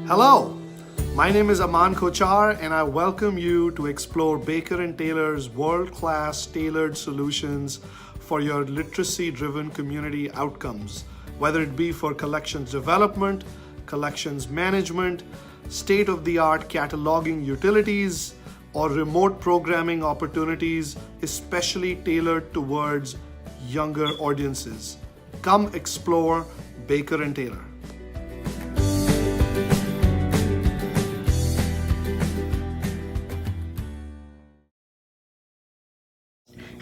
Hello, my name is Aman Kochar and I welcome you to explore Baker & Taylor's world-class tailored solutions for your literacy-driven community outcomes, whether it be for collections development, collections management, state-of-the-art cataloging utilities, or remote programming opportunities, especially tailored towards younger audiences. Come explore Baker & Taylor.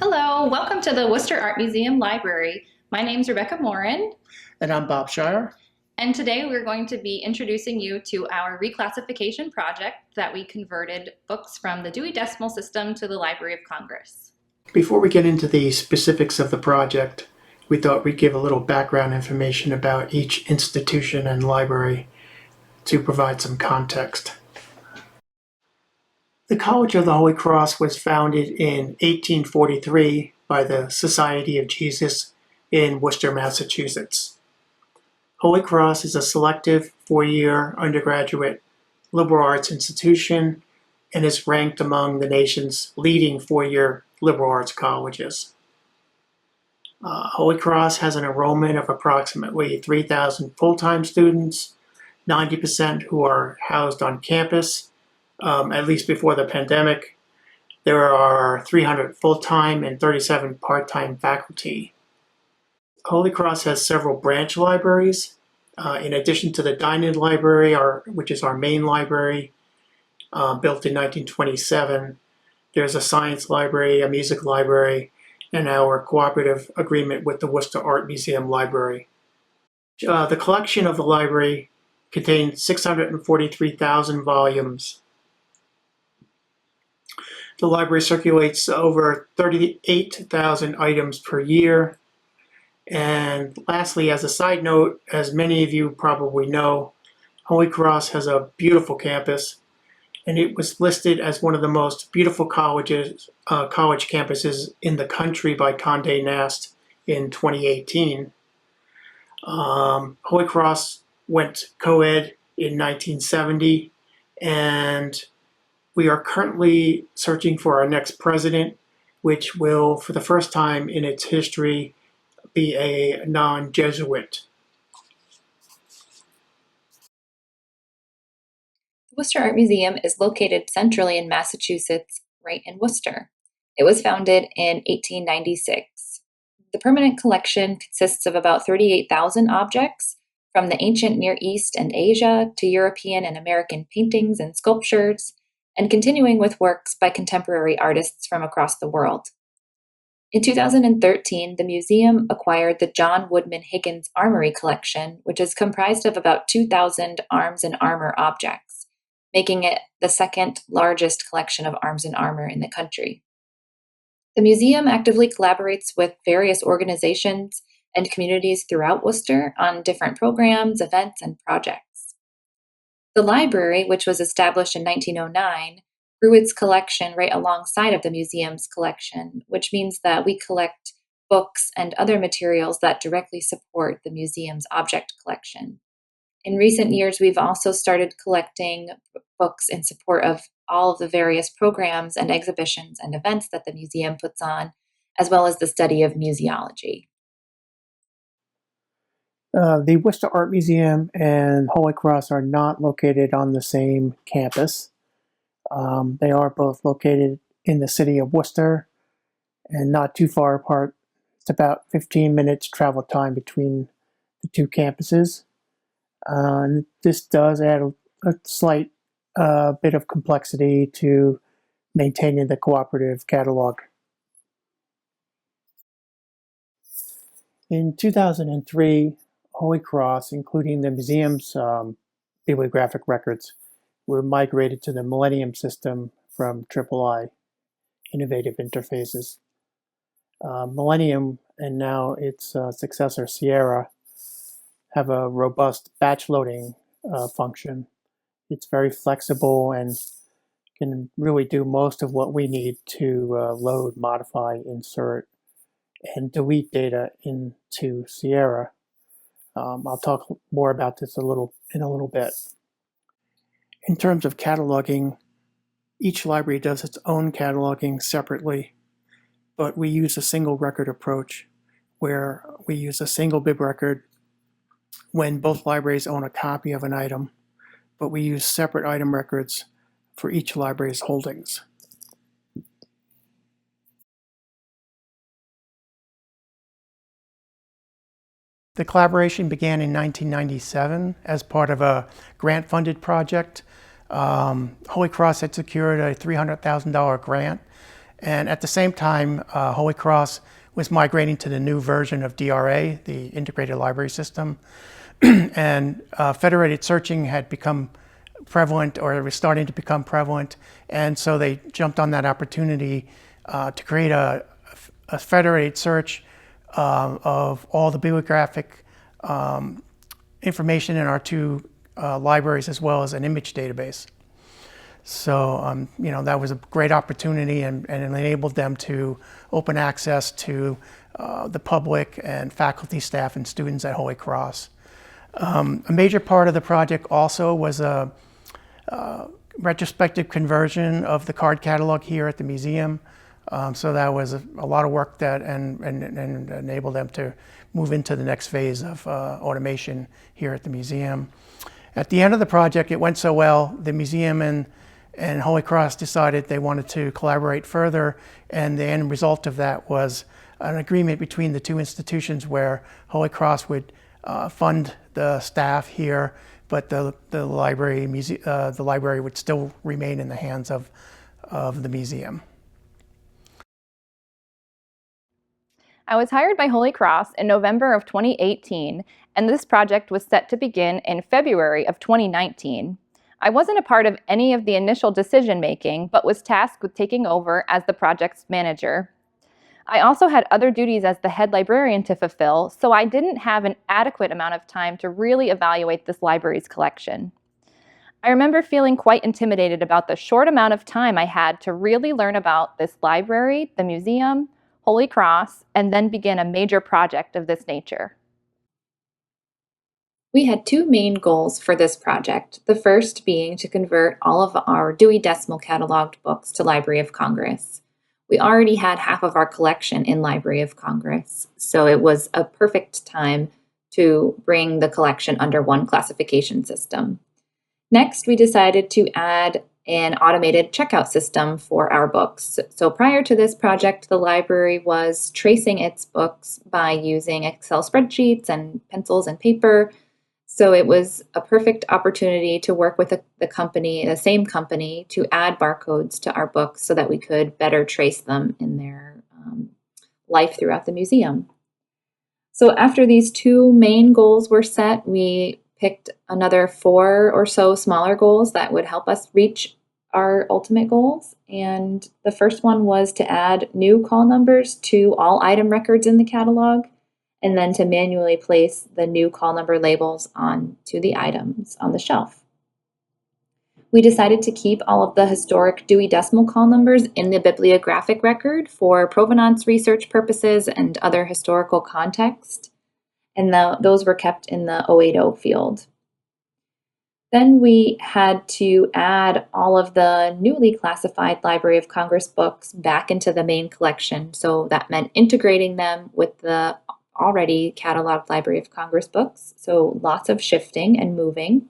Hello, welcome to the Worcester Art Museum Library. My name's Rebecca Morin. And I'm Bob Shire. And today we're going to be introducing you to our reclassification project that we converted books from the Dewey Decimal System to the Library of Congress. Before we get into the specifics of the project, we thought we'd give a little background information about each institution and library to provide some context. The College of the Holy Cross was founded in 1843 by the Society of Jesus in Worcester, Massachusetts. Holy Cross is a selective four-year undergraduate liberal arts institution and is ranked among the nation's leading four-year liberal arts colleges. Holy Cross has an enrollment of approximately 3,000 full-time students, 90% who are housed on campus, at least before the pandemic. There are 300 full-time and 37 part-time faculty. Holy Cross has several branch libraries. In addition to the Dinan Library, which is our main library, built in 1927, there's a science library, a music library, and our cooperative agreement with the Worcester Art Museum Library. The collection of the library contains 643,000 volumes. The library circulates over 38,000 items per year. And lastly, as a side note, as many of you probably know, Holy Cross has a beautiful campus, and it was listed as one of the most beautiful college campuses in the country by Condé Nast in 2018. Holy Cross went co-ed in 1970, and we are currently searching for our next president, which will, for the first time in its history, be a non-Jesuit. The Worcester Art Museum is located centrally in Massachusetts, right in Worcester. It was founded in 1896. The permanent collection consists of about 38,000 objects, from the ancient Near East and Asia to European and American paintings and sculptures, and continuing with works by contemporary artists from across the world. In 2013, the museum acquired the John Woodman Higgins Armory Collection, which is comprised of about 2,000 arms and armor objects, making it the second largest collection of arms and armor in the country. The museum actively collaborates with various organizations and communities throughout Worcester on different programs, events, and projects. The library, which was established in 1909, grew its collection right alongside of the museum's collection, which means that we collect books and other materials that directly support the museum's object collection. In recent years, we've also started collecting books in support of all of the various programs and exhibitions and events that the museum puts on, as well as the study of museology. The Worcester Art Museum and Holy Cross are not located on the same campus. They are both located in the city of Worcester and not too far apart. It's about 15 minutes travel time between the two campuses. And this does add a slight bit of complexity to maintaining the cooperative catalog. In 2003, Holy Cross, including the museum's bibliographic records, were migrated to the Millennium system from III, Innovative Interfaces. Millennium and now its successor, Sierra, have a robust batch loading function. It's very flexible and can really do most of what we need to load, modify, insert, and delete data into Sierra. I'll talk more about this in a little bit. In terms of cataloging, each library does its own cataloging separately, but we use a single record approach where we use a single bib record when both libraries own a copy of an item, but we use separate item records for each library's holdings. The collaboration began in 1997 as part of a grant-funded project. Holy Cross had secured a $300,000 grant, and at the same time, Holy Cross was migrating to the new version of DRA, the Integrated Library System, and federated searching had become prevalent, or it was starting to become prevalent, and so they jumped on that opportunity to create a federated search of all the bibliographic information in our two libraries, as well as an image database. So, that was a great opportunity, and it enabled them to open access to the public and faculty, staff, and students at Holy Cross. A major part of the project also was a retrospective conversion of the card catalog here at the museum. So that was a lot of work that and enabled them to move into the next phase of automation here at the museum. At the end of the project, it went so well, the museum and Holy Cross decided they wanted to collaborate further, and the end result of that was an agreement between the two institutions where Holy Cross would fund the staff here, but the library would still remain in the hands of the museum. I was hired by Holy Cross in November of 2018, and this project was set to begin in February of 2019. I wasn't a part of any of the initial decision-making, but was tasked with taking over as the project's manager. I also had other duties as the head librarian to fulfill, so I didn't have an adequate amount of time to really evaluate this library's collection. I remember feeling quite intimidated about the short amount of time I had to really learn about this library, the museum, Holy Cross, and then begin a major project of this nature. We had two main goals for this project, the first being to convert all of our Dewey Decimal cataloged books to Library of Congress. We already had half of our collection in Library of Congress, so it was a perfect time to bring the collection under one classification system. Next, we decided to add an automated checkout system for our books. So prior to this project, the library was tracing its books by using Excel spreadsheets and pencils and paper. So it was a perfect opportunity to work with the same company, to add barcodes to our books so that we could better trace them in their life throughout the museum. So after these two main goals were set, we picked another 4 or so smaller goals that would help us reach our ultimate goals. And the first one was to add new call numbers to all item records in the catalog, and then to manually place the new call number labels onto the items on the shelf. We decided to keep all of the historic Dewey Decimal call numbers in the bibliographic record for provenance research purposes and other historical context, and those were kept in the 080 field. Then we had to add all of the newly classified Library of Congress books back into the main collection, so that meant integrating them with the already cataloged Library of Congress books, so lots of shifting and moving.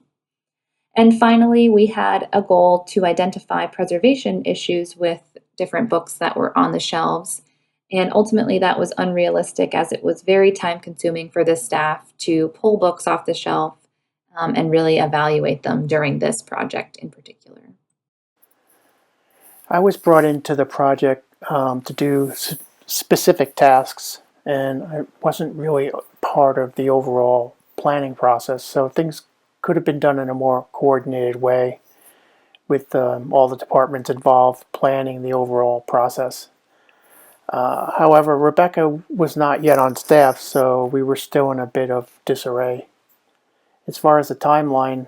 And finally, we had a goal to identify preservation issues with different books that were on the shelves. And ultimately, that was unrealistic, as it was very time-consuming for the staff to pull books off the shelf and really evaluate them during this project in particular. I was brought into the project to do specific tasks, and I wasn't really part of the overall planning process, so things could have been done in a more coordinated way with all the departments involved planning the overall process. However, Rebecca was not yet on staff, so we were still in a bit of disarray. As far as the timeline,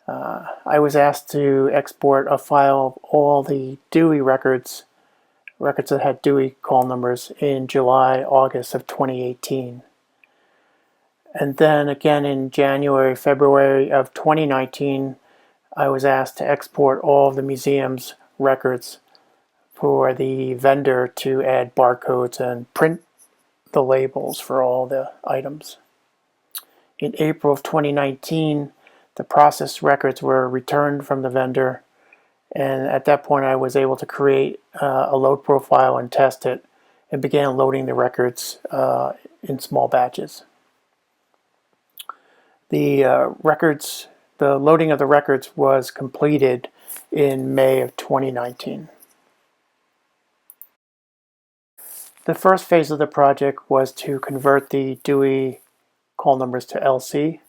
I was asked to export a file of all the Dewey records that had Dewey call numbers, in July, August of 2018. And then again in January, February of 2019, I was asked to export all of the museum's records for the vendor to add barcodes and print the labels for all the items. In April of 2019, the processed records were returned from the vendor, and at that point I was able to create a load profile and test it, and began loading the records in small batches. The loading of the records was completed in May of 2019. The first phase of the project was to convert the Dewey call numbers to LC.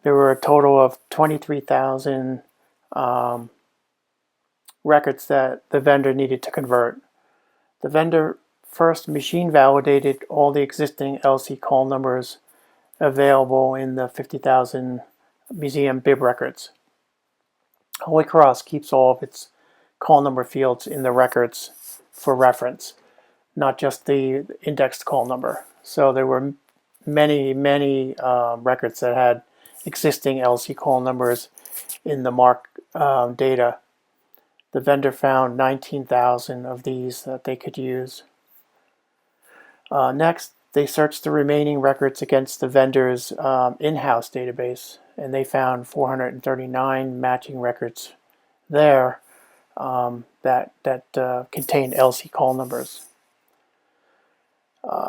There were a total of 23,000 records that the vendor needed to convert. The vendor first machine validated all the existing LC call numbers available in the 50,000 museum bib records. Holy Cross keeps all of its call number fields in the records for reference, not just the indexed call number. So there were many records that had existing LC call numbers in the MARC data. The vendor found 19,000 of these that they could use. Next, they searched the remaining records against the vendor's in-house database, and they found 439 matching records there that contained LC call numbers.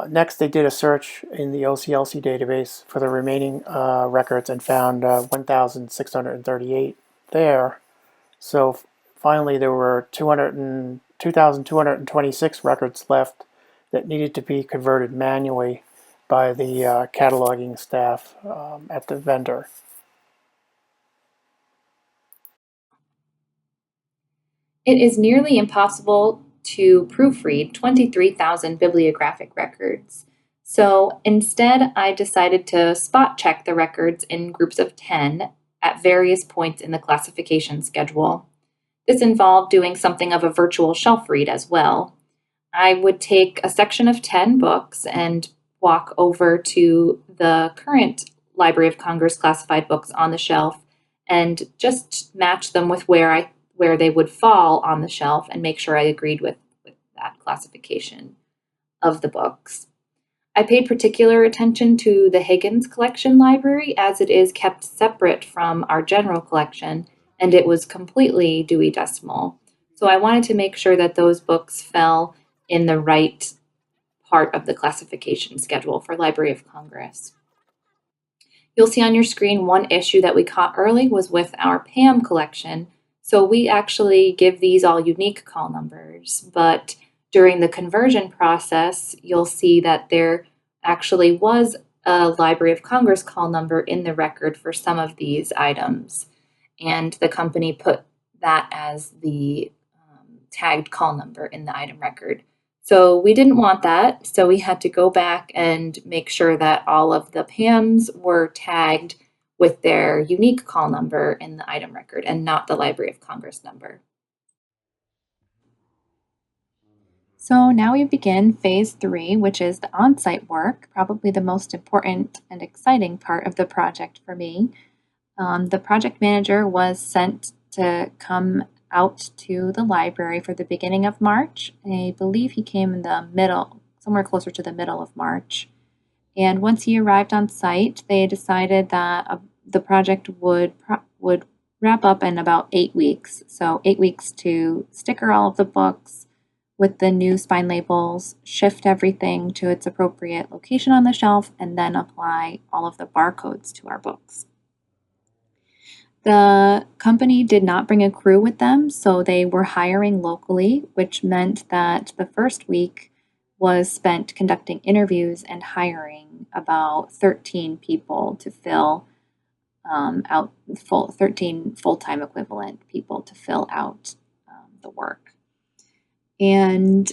Next, they did a search in the OCLC database for the remaining records and found 1,638 there. So finally, there were 2,226 records left that needed to be converted manually by the cataloging staff at the vendor. It is nearly impossible to proofread 23,000 bibliographic records. So instead, I decided to spot check the records in groups of 10 at various points in the classification schedule. This involved doing something of a virtual shelf read as well. I would take a section of 10 books and walk over to the current Library of Congress classified books on the shelf and just match them with where they would fall on the shelf and make sure I agreed with that classification of the books. I paid particular attention to the Higgins Collection Library as it is kept separate from our general collection, and it was completely Dewey Decimal. So I wanted to make sure that those books fell in the right part of the classification schedule for Library of Congress. You'll see on your screen one issue that we caught early was with our PAM collection. So we actually give these all unique call numbers, but during the conversion process, you'll see that there actually was a Library of Congress call number in the record for some of these items, and the company put that as the tagged call number in the item record. So we didn't want that, so we had to go back and make sure that all of the PAMs were tagged with their unique call number in the item record and not the Library of Congress number. So now we begin phase 3, which is the on-site work, probably the most important and exciting part of the project for me. The project manager was sent to come out to the library for the beginning of March. I believe he came in the middle, somewhere closer to the middle of March. And once he arrived on site, they decided that the project would wrap up in about 8 weeks. So 8 weeks to sticker all of the books with the new spine labels, shift everything to its appropriate location on the shelf, and then apply all of the barcodes to our books. The company did not bring a crew with them, so they were hiring locally, which meant that the first week was spent conducting interviews and hiring about 13 people to fill 13 full-time equivalent people to fill out the work. And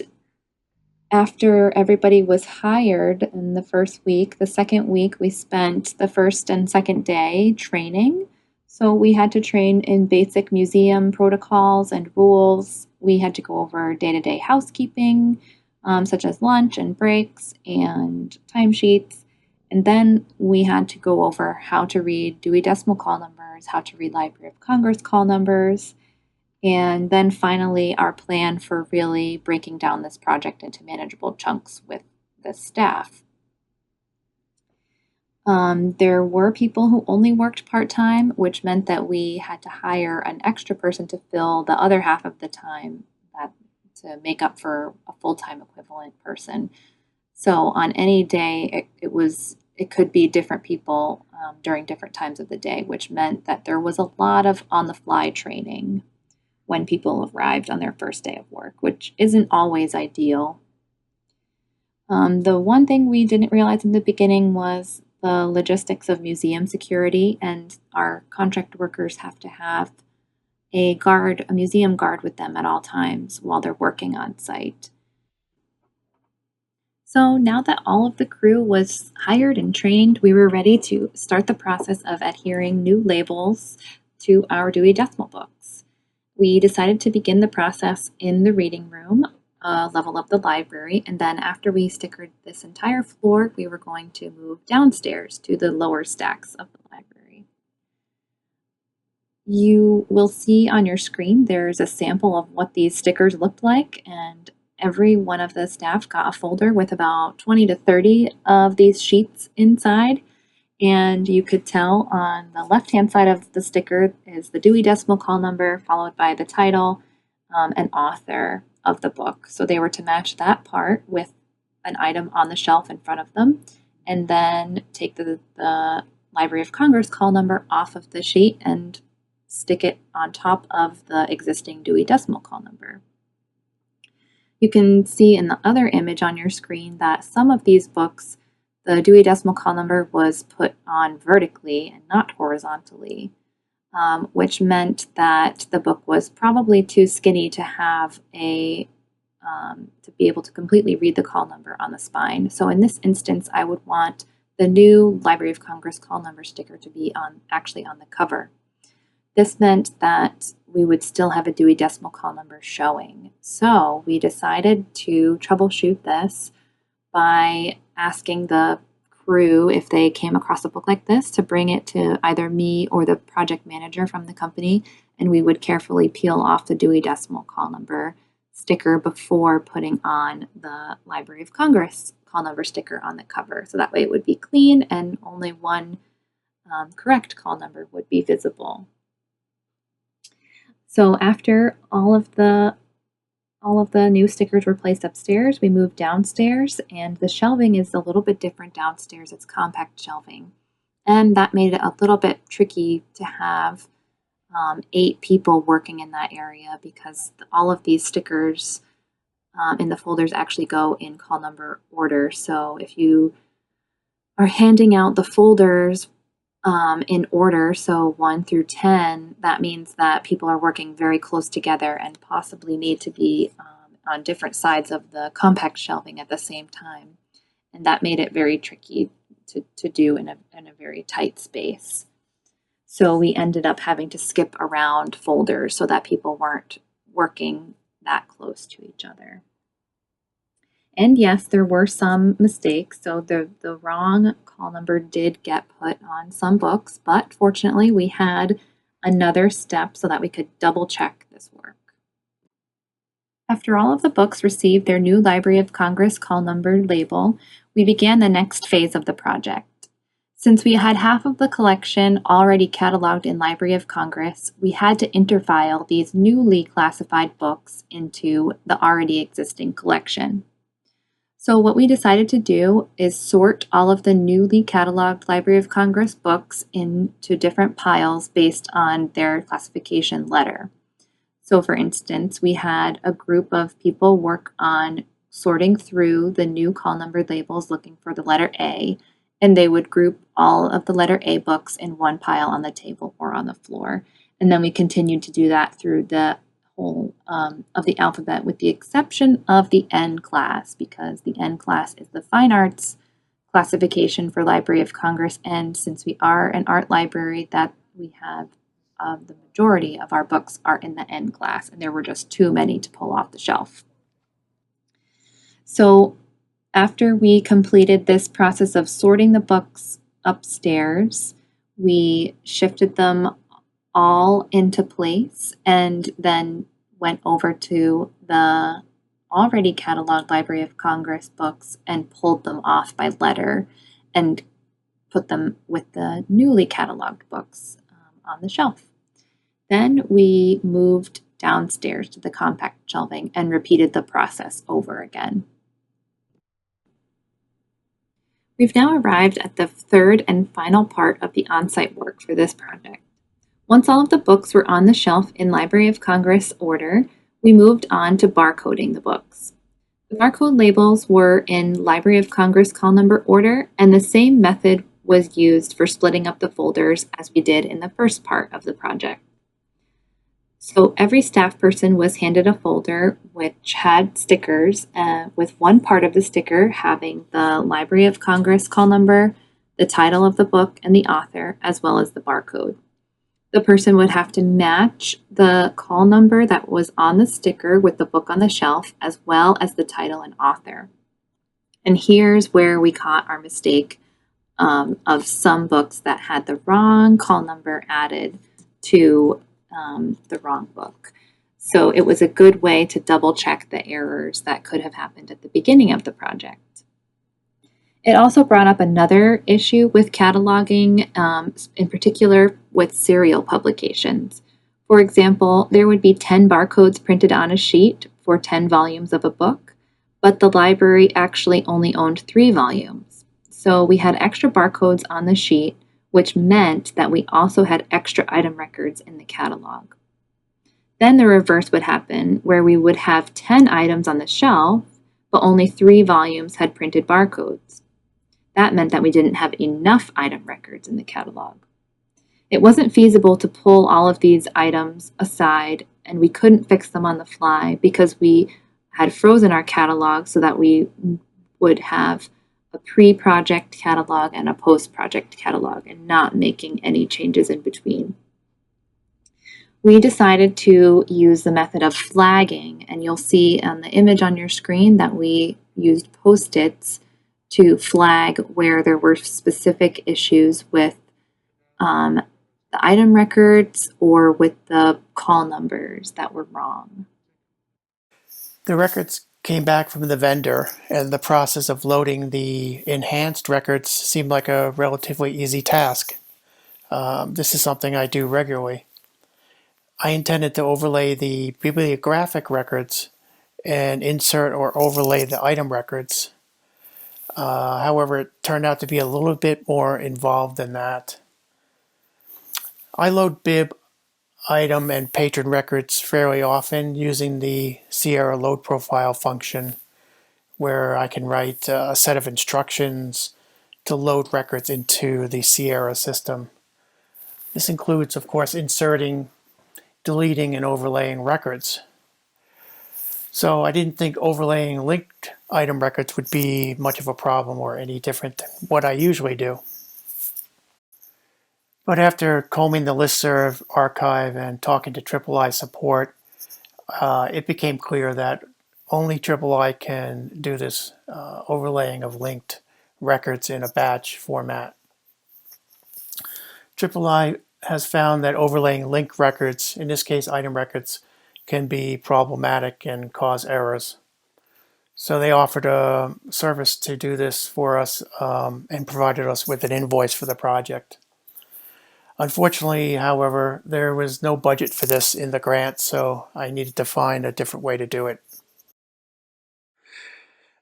after everybody was hired in the first week, the second week we spent the first and second day training. So we had to train in basic museum protocols and rules. We had to go over day-to-day housekeeping, such as lunch and breaks and timesheets. And then we had to go over how to read Dewey Decimal Call numbers, how to read Library of Congress call numbers, and then finally our plan for really breaking down this project into manageable chunks with the staff. There were people who only worked part-time, which meant that we had to hire an extra person to fill the other half of the time to make up for a full-time equivalent person. So on any day, it could be different people during different times of the day, which meant that there was a lot of on-the-fly training when people arrived on their first day of work, which isn't always ideal. The one thing we didn't realize in the beginning was the logistics of museum security, and our contract workers have to have a museum guard with them at all times while they're working on site. So now that all of the crew was hired and trained, we were ready to start the process of adhering new labels to our Dewey Decimal books. We decided to begin the process in the reading room, level of the library, and then after we stickered this entire floor, we were going to move downstairs to the lower stacks of the library. You will see on your screen there's a sample of what these stickers looked like, and every one of the staff got a folder with about 20 to 30 of these sheets inside. And you could tell on the left-hand side of the sticker is the Dewey Decimal Call number, followed by the title and author of the book. So they were to match that part with an item on the shelf in front of them, and then take the Library of Congress call number off of the sheet and stick it on top of the existing Dewey Decimal Call number. You can see in the other image on your screen that some of these books, the Dewey Decimal Call number was put on vertically and not horizontally, which meant that the book was probably too skinny to have to be able to completely read the call number on the spine. So in this instance, I would want the new Library of Congress call number sticker to be actually on the cover. This meant that we would still have a Dewey Decimal Call number showing. So we decided to troubleshoot this by asking the crew, if they came across a book like this, to bring it to either me or the project manager from the company, and we would carefully peel off the Dewey Decimal Call number sticker before putting on the Library of Congress call number sticker on the cover. So that way it would be clean and only one correct call number would be visible. So after all of the new stickers were placed upstairs, we moved downstairs, and the shelving is a little bit different downstairs. It's compact shelving, and that made it a little bit tricky to have 8 people working in that area, because all of these stickers in the folders actually go in call number order. So if you are handing out the folders in order, so 1 through 10, that means that people are working very close together and possibly need to be on different sides of the compact shelving at the same time. And that made it very tricky to do in a very tight space. So we ended up having to skip around folders so that people weren't working that close to each other. And yes, there were some mistakes. So the wrong call number did get put on some books, but fortunately we had another step so that we could double check this work. After all of the books received their new Library of Congress call number label, we began the next phase of the project. Since we had half of the collection already cataloged in Library of Congress, we had to interfile these newly classified books into the already existing collection. So what we decided to do is sort all of the newly cataloged Library of Congress books into different piles based on their classification letter. So for instance, we had a group of people work on sorting through the new call number labels looking for the letter A, and they would group all of the letter A books in one pile on the table or on the floor. And then we continued to do that through the whole of the alphabet, with the exception of the N class, because the N class is the fine arts classification for Library of Congress. And since we are an art library, that we have the majority of our books are in the N class, and there were just too many to pull off the shelf. So After we completed this process of sorting the books upstairs, we shifted them all into place and then went over to the already cataloged Library of Congress books and pulled them off by letter and put them with the newly cataloged books on the shelf. Then we moved downstairs to the compact shelving and repeated the process over again. We've now arrived at the third and final part of the on-site work for this project. Once all of the books were on the shelf in Library of Congress order, we moved on to barcoding the books. The barcode labels were in Library of Congress call number order, and the same method was used for splitting up the folders as we did in the first part of the project. So every staff person was handed a folder which had stickers, with one part of the sticker having the Library of Congress call number, the title of the book, and the author, as well as the barcode. The person would have to match the call number that was on the sticker with the book on the shelf, as well as the title and author. And here's where we caught our mistake of some books that had the wrong call number added to the wrong book. So it was a good way to double check the errors that could have happened at the beginning of the project. It also brought up another issue with cataloging, in particular with serial publications. For example, there would be 10 barcodes printed on a sheet for 10 volumes of a book, but the library actually only owned 3 volumes. So we had extra barcodes on the sheet, which meant that we also had extra item records in the catalog. Then the reverse would happen, where we would have 10 items on the shelf, but only 3 volumes had printed barcodes. That meant that we didn't have enough item records in the catalog. It wasn't feasible to pull all of these items aside, and we couldn't fix them on the fly because we had frozen our catalog so that we would have a pre-project catalog and a post-project catalog and not making any changes in between. We decided to use the method of flagging, and you'll see on the image on your screen that we used Post-its to flag where there were specific issues with the item records or with the call numbers that were wrong. The records came back from the vendor, and the process of loading the enhanced records seemed like a relatively easy task. This is something I do regularly. I intended to overlay the bibliographic records and insert or overlay the item records. However, it turned out to be a little bit more involved than that. I load bib, item, and patron records fairly often using the Sierra load profile function, where I can write a set of instructions to load records into the Sierra system. This includes, of course, inserting, deleting, and overlaying records. So I didn't think overlaying linked item records would be much of a problem or any different than what I usually do. But after combing the listserv archive and talking to III support, it became clear that only III can do this overlaying of linked records in a batch format. III has found that overlaying linked records, in this case item records, can be problematic and cause errors. So they offered a service to do this for us and provided us with an invoice for the project. Unfortunately, however, there was no budget for this in the grant, so I needed to find a different way to do it.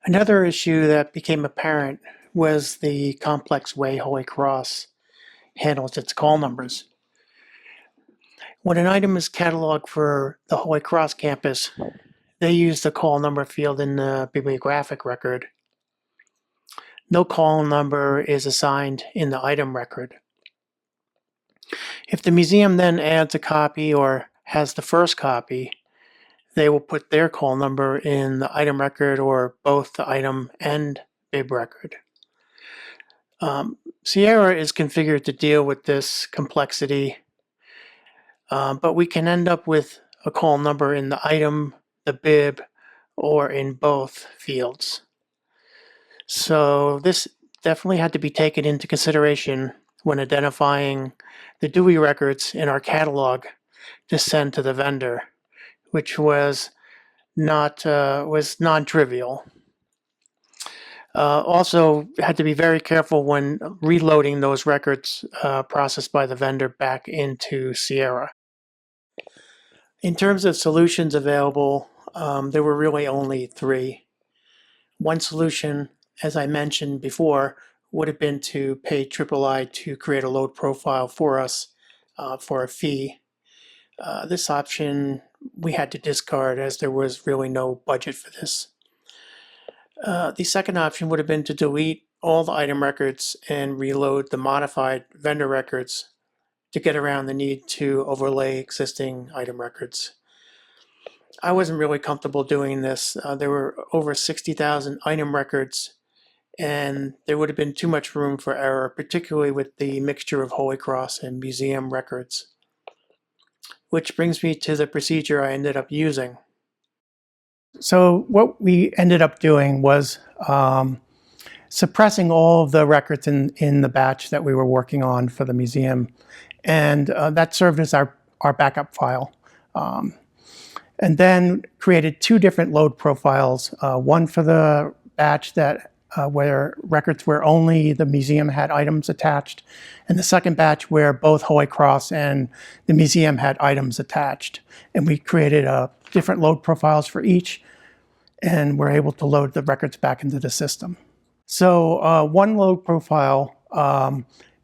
Another issue that became apparent was the complex way Holy Cross handles its call numbers. When an item is cataloged for the Holy Cross campus, they use the call number field in the bibliographic record. No call number is assigned in the item record. If the museum then adds a copy or has the first copy, they will put their call number in the item record or both the item and bib record. Sierra is configured to deal with this complexity, but we can end up with a call number in the item, the bib, or in both fields. So this definitely had to be taken into consideration when identifying the Dewey records in our catalog to send to the vendor, which was non-trivial. Also, had to be very careful when reloading those records processed by the vendor back into Sierra. In terms of solutions available, there were really only three. One solution, as I mentioned before, would have been to pay III to create a load profile for us for a fee. This option we had to discard as there was really no budget for this. The second option would have been to delete all the item records and reload the modified vendor records to get around the need to overlay existing item records. I wasn't really comfortable doing this. There were over 60,000 item records, and there would have been too much room for error, particularly with the mixture of Holy Cross and museum records. Which brings me to the procedure I ended up using. So what we ended up doing was suppressing all of the records in the batch that we were working on for the museum, and that served as our backup file. And then created two different load profiles, one for the batch that where records where only the museum had items attached, and the second batch where both Holy Cross and the museum had items attached. And we created different load profiles for each, and we're able to load the records back into the system. So one load profile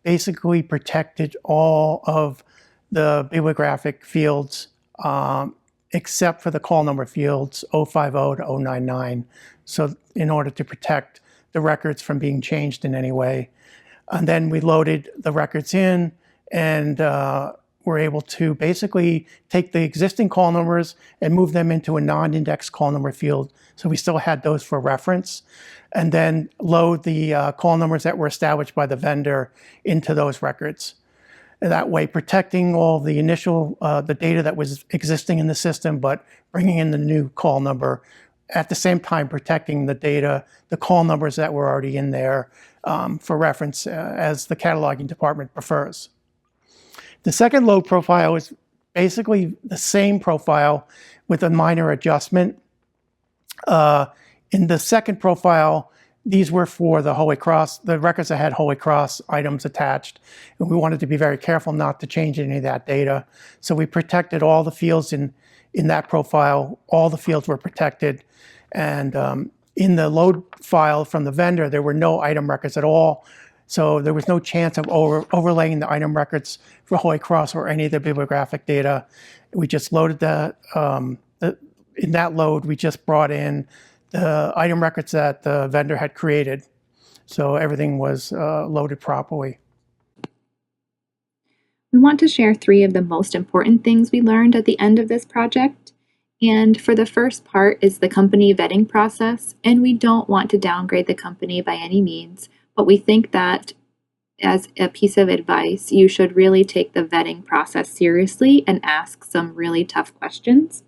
basically protected all of the bibliographic fields except for the call number fields 050 to 099. So in order to protect the records from being changed in any way. And then we loaded the records in and were able to basically take the existing call numbers and move them into a non-indexed call number field. So we still had those for reference. And then load the call numbers that were established by the vendor into those records. And that way protecting all the initial, the data that was existing in the system, but bringing in the new call number, at the same time protecting the data, the call numbers that were already in there for reference as the cataloging department prefers. The second load profile is basically the same profile with a minor adjustment. In the second profile, these were for the Holy Cross, the records that had Holy Cross items attached. And we wanted to be very careful not to change any of that data. So we protected all the fields in that profile. All the fields were protected. And in the load file from the vendor, there were no item records at all. So there was no chance of overlaying the item records for Holy Cross or any of the bibliographic data. We just loaded that. In that load, we just brought in the item records that the vendor had created. So everything was loaded properly. We want to share 3 of the most important things we learned at the end of this project. And for the first part is the company vetting process. And we don't want to downgrade the company by any means, but we think that as a piece of advice, you should really take the vetting process seriously and ask some really tough questions.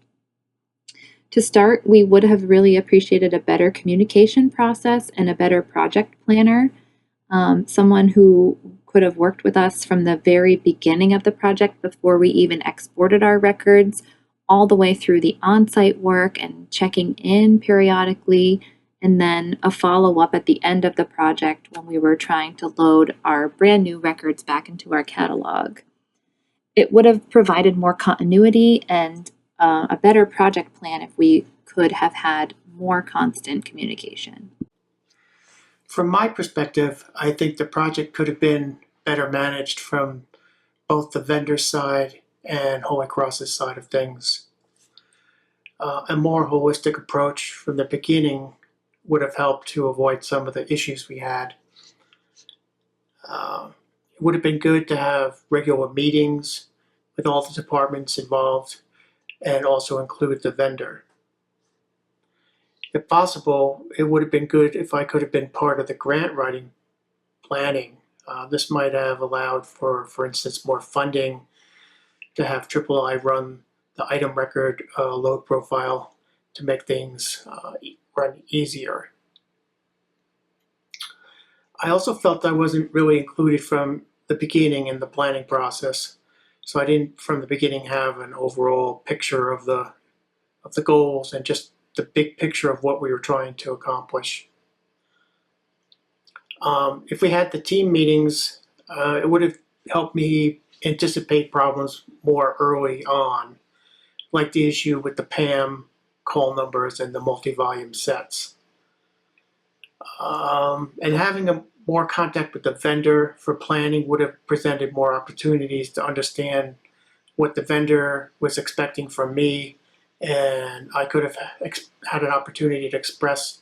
To start, we would have really appreciated a better communication process and a better project planner, someone who could have worked with us from the very beginning of the project before we even exported our records, all the way through the on-site work and checking in periodically, and then a follow-up at the end of the project when we were trying to load our brand new records back into our catalog. It would have provided more continuity and a better project plan if we could have had more constant communication. From my perspective, I think the project could have been better managed from both the vendor side and Holy Cross's side of things. A more holistic approach from the beginning would have helped to avoid some of the issues we had. It would have been good to have regular meetings with all the departments involved and also include the vendor. If possible, it would have been good if I could have been part of the grant writing planning. This might have allowed for instance, more funding to have III run the item record load profile to make things run easier. I also felt I wasn't really included from the beginning in the planning process. So I didn't from the beginning have an overall picture of the goals and just the big picture of what we were trying to accomplish. If we had the team meetings, it would have helped me anticipate problems more early on, like the issue with the PAM call numbers and the multi-volume sets. And having more contact with the vendor for planning would have presented more opportunities to understand what the vendor was expecting from me, and I could have had an opportunity to express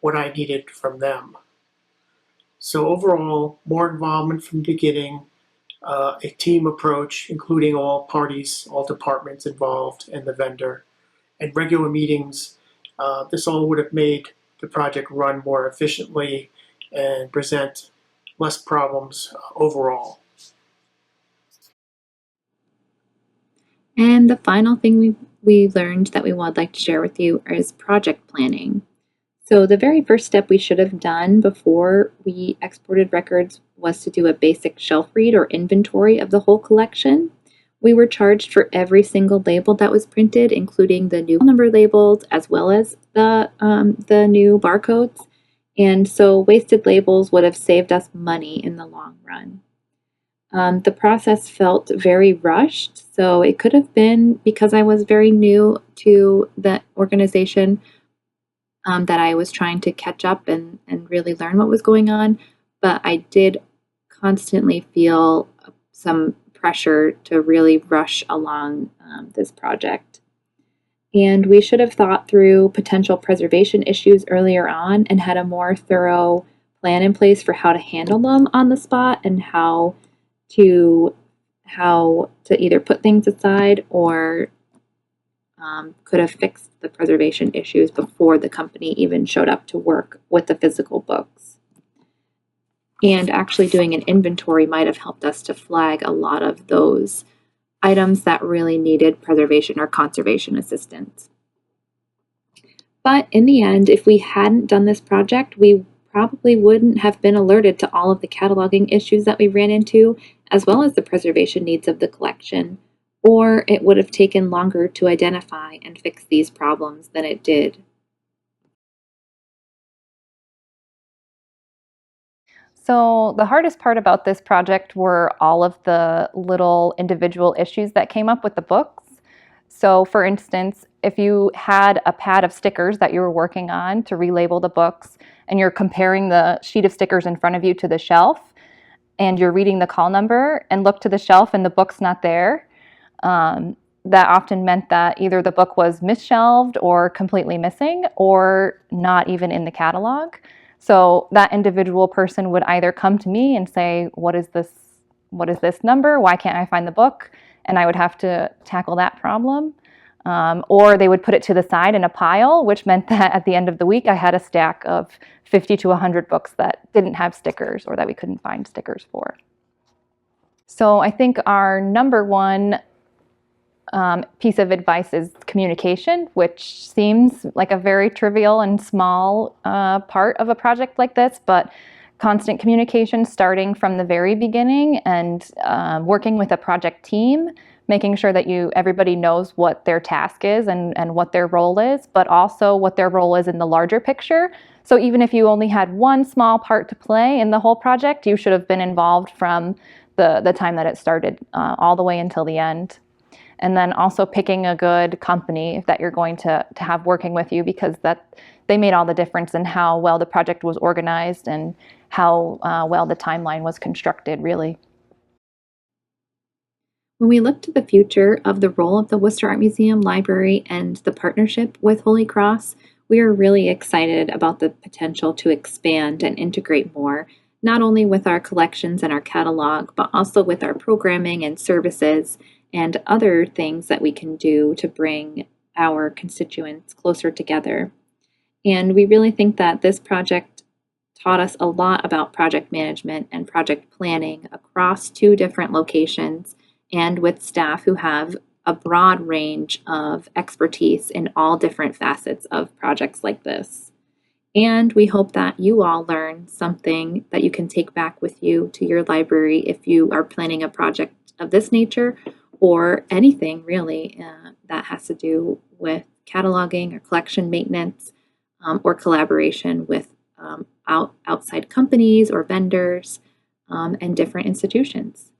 what I needed from them. So overall, more involvement from the beginning, a team approach, including all parties, all departments involved, and the vendor, and regular meetings. This all would have made the project run more efficiently and present less problems overall. And the final thing we learned that we would like to share with you is project planning. So the very first step we should have done before we exported records was to do a basic shelf read or inventory of the whole collection. We were charged for every single label that was printed, including the new number labels as well as the new barcodes. And so wasted labels would have saved us money in the long run. The process felt very rushed, so it could have been because I was very new to the organization that I was trying to catch up and really learn what was going on, but I did constantly feel some pressure to really rush along this project. And we should have thought through potential preservation issues earlier on and had a more thorough plan in place for how to handle them on the spot and how to either put things aside or could have fixed the preservation issues before the company even showed up to work with the physical books. And actually doing an inventory might have helped us to flag a lot of those items that really needed preservation or conservation assistance. But in the end, if we hadn't done this project, we probably wouldn't have been alerted to all of the cataloging issues that we ran into, as well as the preservation needs of the collection, or it would have taken longer to identify and fix these problems than it did. So the hardest part about this project were all of the little individual issues that came up with the books. So for instance, if you had a pad of stickers that you were working on to relabel the books and you're comparing the sheet of stickers in front of you to the shelf and you're reading the call number and look to the shelf and the book's not there, that often meant that either the book was misshelved or completely missing or not even in the catalog. So that individual person would either come to me and say, what is this number? Why can't I find the book? And I would have to tackle that problem. Or they would put it to the side in a pile, which meant that at the end of the week, I had a stack of 50 to 100 books that didn't have stickers or that we couldn't find stickers for. So I think our number one piece of advice is communication, which seems like a very trivial and small part of a project like this, but constant communication starting from the very beginning and working with a project team, making sure that everybody knows what their task is and what their role is, but also what their role is in the larger picture. So even if you only had one small part to play in the whole project, you should have been involved from the time that it started all the way until the end. And then also picking a good company that you're going to have working with you, because they made all the difference in how well the project was organized and how well the timeline was constructed, really. When we look to the future of the role of the Worcester Art Museum Library and the partnership with Holy Cross, we are really excited about the potential to expand and integrate more, not only with our collections and our catalog, but also with our programming and services and other things that we can do to bring our constituents closer together. And we really think that this project taught us a lot about project management and project planning across 2 different locations and with staff who have a broad range of expertise in all different facets of projects like this. And we hope that you all learn something that you can take back with you to your library if you are planning a project of this nature or anything really that has to do with cataloging or collection maintenance or collaboration with outside companies or vendors and different institutions.